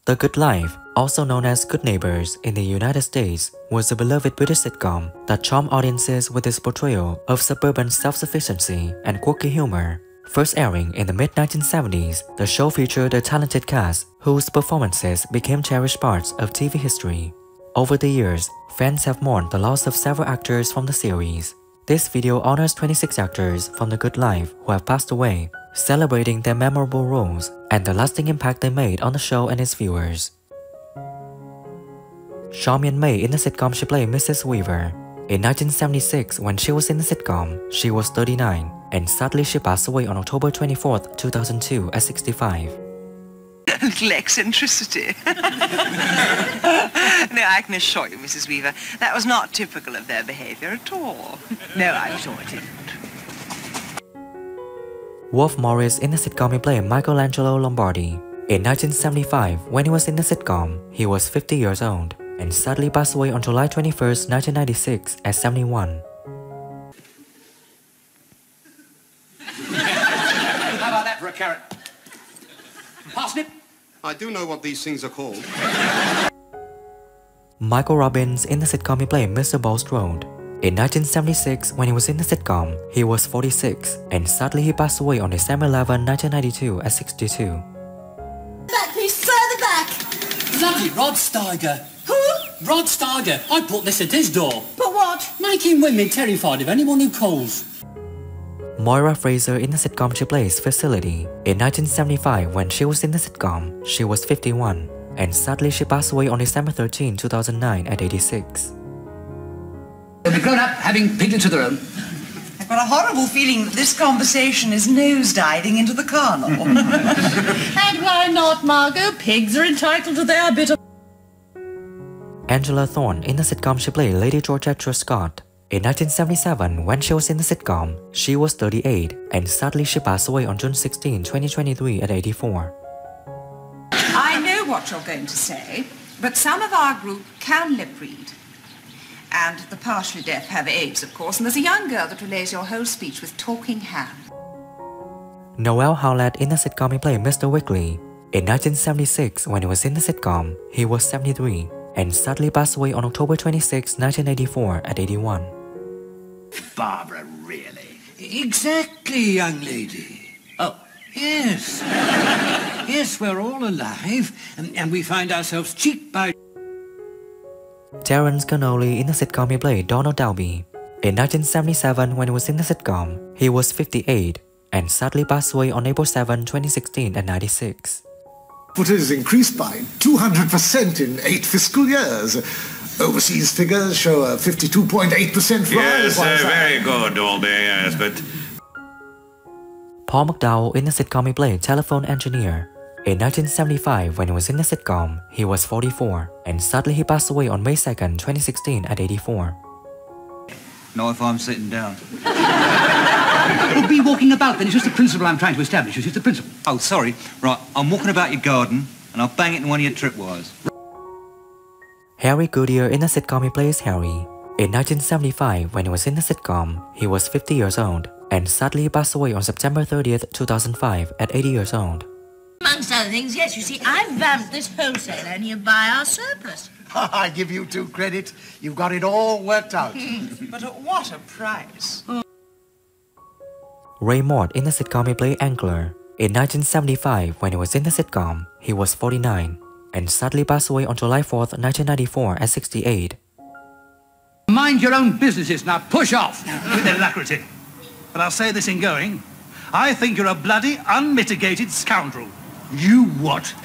The Good Life, also known as Good Neighbors in the United States, was a beloved British sitcom that charmed audiences with its portrayal of suburban self-sufficiency and quirky humor. First airing in the mid-1970s, the show featured a talented cast whose performances became cherished parts of TV history. Over the years, fans have mourned the loss of several actors from the series. This video honors 26 actors from The Good Life who have passed away, celebrating their memorable roles and the lasting impact they made on the show and its viewers. Charmian May in the sitcom she played Mrs. Weaver. In 1976, when she was in the sitcom, she was 39, and sadly she passed away on October 24, 2002 at 65. A little eccentricity. No, I can assure you, Mrs. Weaver, that was not typical of their behaviour at all. No, I'm sure it isn't. Wolf Morris in the sitcom he played Michelangelo Lombardi. In 1975, when he was in the sitcom, he was 50 years old, and sadly passed away on July 21, 1996 at 71. How about that for a carrot? Parsnip? I do know what these things are called. Michael Robbins in the sitcom he played Mr. Bulstrode. In 1976, when he was in the sitcom, he was 46, and sadly he passed away on December 11, 1992 at 62. Back, please, further back! Bloody Rod Steiger. Who? Rod Steiger. I put this at his door. But what? Making women terrified of anyone who calls. Moira Fraser in the sitcom she plays Felicity. In 1975, when she was in the sitcom, she was 51, and sadly she passed away on December 13, 2009 at 86. They'll be grown up having pigeons of their own. I've got a horrible feeling that this conversation is nosediving into the carnal. And why not, Margot? Pigs are entitled to their bit of... Angela Thorne in the sitcom she played Lady Georgetta Scott. In 1977, when she was in the sitcom, she was 38, and sadly she passed away on June 16, 2023 at 84. I know what you're going to say, but some of our group can lip read. And the partially deaf have AIDS, of course, and there's a young girl that relays your whole speech with talking hand. Noel Howlett in the sitcom he played Mr. Wiggly. In 1976, when he was in the sitcom, he was 73, and sadly passed away on October 26, 1984 at 81. Barbara, really? Exactly, young lady. Oh, yes. Yes, we're all alive, and we find ourselves cheek by... Terence Connolly in the sitcom he played Donald Dalby. In 1977, when he was in the sitcom, he was 58, and sadly passed away on April 7, 2016 at 96. What is increased by 200% in 8 fiscal years. Overseas figures show a 52.8% rise. Yes, very good, Dalby, yes, but... Paul McDowell in the sitcom he played Telephone Engineer. In 1975, when he was in the sitcom, he was 44, and sadly he passed away on May 2, 2016 at 84. Not if I'm sitting down. Well, be walking about then. It's just the principle I'm trying to establish. It's just the principle. Oh, sorry. Right, I'm walking about your garden, and I'll bang it in one of your tripwires. Harry Goodyear in the sitcom he plays Harry. In 1975, when he was in the sitcom, he was 50 years old, and sadly he passed away on September 30th, 2005 at 80 years old. Amongst other things, yes, you see, I vamped this wholesaler and he'll buy our surplus. I give you 2 credit. You've got it all worked out. But at what a price. Ray Mort in the sitcom he played Angler. In 1975, when he was in the sitcom, he was 49, and sadly passed away on July 4th, 1994 at 68. Mind your own businesses now. Push off with alacrity. But I'll say this in going. I think you're a bloody, unmitigated scoundrel. You what?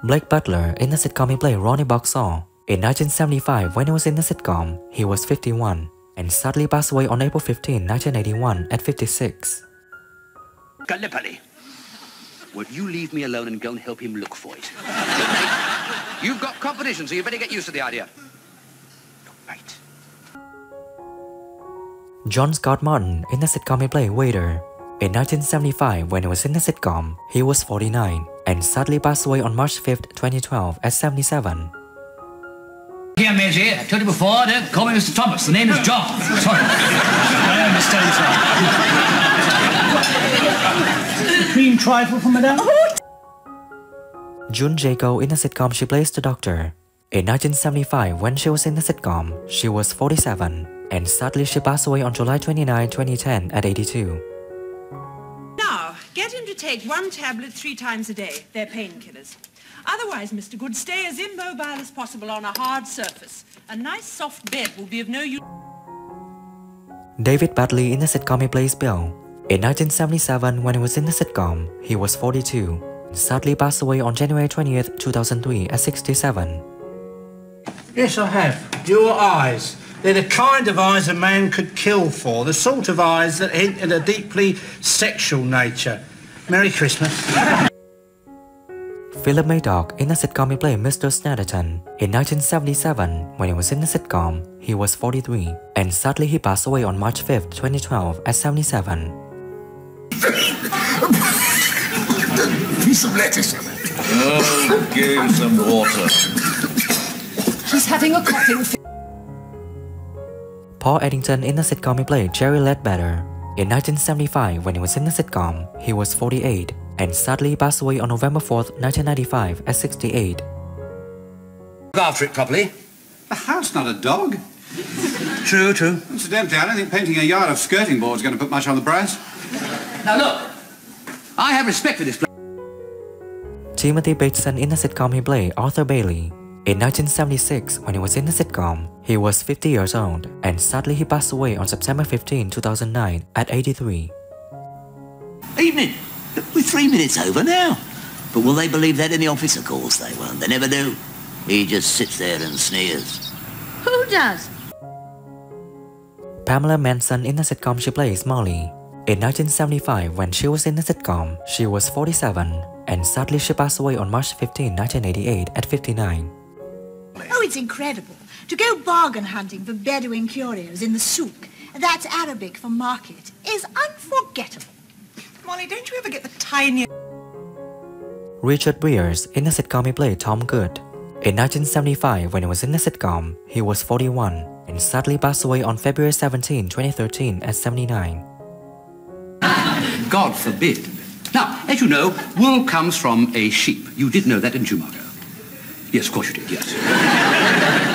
Blake Butler in the sitcom he played Ronnie Boxall. In 1975, when he was in the sitcom, he was 51, and sadly passed away on April 15, 1981 at 56. Gallipoli. Well, you leave me alone and go and help him look for it. You've got competition, so you better get used to the idea. Right. John Scott Martin in the sitcom he played Waiter. In 1975, when he was in the sitcom, he was 49, and sadly passed away on March 5, 2012 at 77. Here, Maisie, I told you before, don't call me Mr. Thomas. The name is John. Sorry. I understand, sir. Cream trifle for Madame? June Jago in the sitcom she plays the doctor. In 1975, when she was in the sitcom, she was 47, and sadly she passed away on July 29, 2010 at 82. Now, get him to take 1 tablet 3 times a day. They're painkillers. Otherwise, Mr. Good, stay as immobile as possible on a hard surface. A nice soft bed will be of no use. David Badley in the sitcom he plays Bill. In 1977, when he was in the sitcom, he was 42, and sadly passed away on January 20th, 2003 at 67. Yes, I have. Your eyes. They're the kind of eyes a man could kill for. The sort of eyes that hint at a deeply sexual nature. Merry Christmas. Philip Murdoch in the sitcom he played Mr. Snetterton. In 1977, when he was in the sitcom, he was 43, and sadly he passed away on March 5th, 2012 at 77. Piece of lettuce. Oh, give him some water. He's having a coughing fit. Paul Eddington in the sitcom he played Jerry Ledbetter. In 1975, when he was in the sitcom, he was 48, and sadly passed away on November 4th, 1995 at 68. Look after it properly. The house, not a dog. True, true. Incidentally, I don't think painting a yard of skirting boards is going to put much on the price. Now look, I have respect for this place. Timothy Bateson in the sitcom he played Arthur Bailey. In 1976, when he was in the sitcom, he was 50 years old, and sadly he passed away on September 15, 2009 at 83. Evening. We're 3 minutes over now. But will they believe that in the office? Of course they won't. They never do. He just sits there and sneers. Who does? Pamela Manson in the sitcom she plays Molly. In 1975, when she was in the sitcom, she was 47, and sadly she passed away on March 15, 1988 at 59. Oh, it's incredible. To go bargain hunting for Bedouin curios in the souk, that's Arabic for market, is unforgettable. Molly, don't you ever get the tiniest... Richard Briers in the sitcom he played Tom Good. In 1975, when he was in the sitcom, he was 41, and sadly passed away on February 17, 2013 at 79. God forbid. Now, as you know, wool comes from a sheep. You did know that, didn't you, Margot? Yes, of course you did, yes.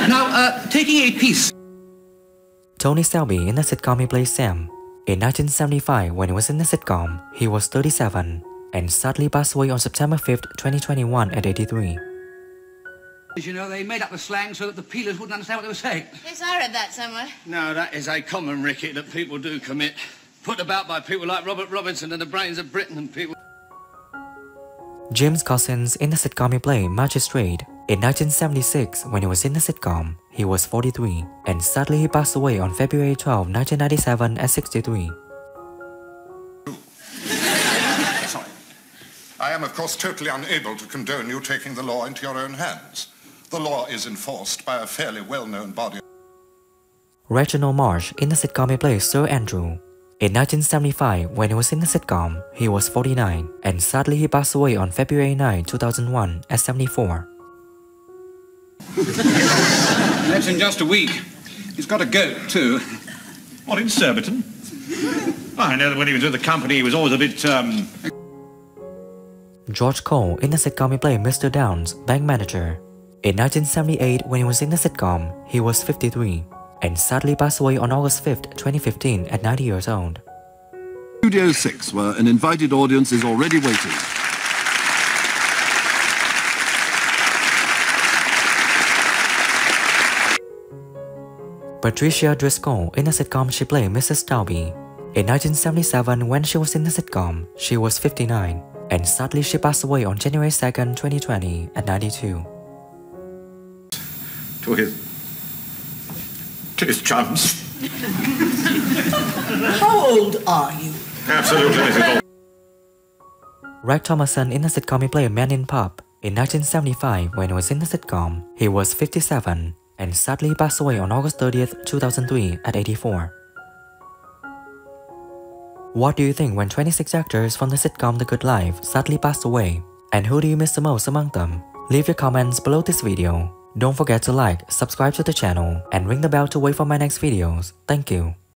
Now, taking a piece... Tony Selby in the sitcom he plays Sam. In 1975, when he was in the sitcom, he was 37, and sadly passed away on September 5th, 2021 at 83. As you know, they made up the slang so that the peelers wouldn't understand what they were saying. Yes, I read that somewhere. No, that is a common ricket that people do commit. Put about by people like Robert Robinson and the brains of Britain and people... James Cousins in the sitcom he played Magistrate. In 1976, when he was in the sitcom, he was 43, and sadly he passed away on February 12, 1997 at 63. Sorry. I am, of course, totally unable to condone you taking the law into your own hands. The law is enforced by a fairly well-known body. Reginald Marsh in the sitcom he plays Sir Andrew. In 1975, when he was in the sitcom, he was 49, and sadly he passed away on February 9, 2001 at 74. That's in just a week. He's got a goat, too. What, in Surbiton? Well, I know that when he was with the company, he was always a bit, George Cole in the sitcom he played Mr. Downs, bank manager. In 1978, when he was in the sitcom, he was 53, and sadly passed away on August 5th, 2015 at 90 years old. Studio 6, where an invited audience is already waiting. Patricia Driscoll in the sitcom she played Mrs. Dalby. In 1977, when she was in the sitcom, she was 59, and sadly she passed away on January 2nd, 2020 at 92. to his chums. How old are you? Absolutely, Mrs. Ball. Rex Thomason in the sitcom he played Man in Pub. In 1975, when he was in the sitcom, he was 57, and sadly passed away on August 30th, 2003 at 84. What do you think when 26 actors from the sitcom The Good Life sadly passed away? And who do you miss the most among them? Leave your comments below this video. Don't forget to like, subscribe to the channel, and ring the bell to wait for my next videos. Thank you.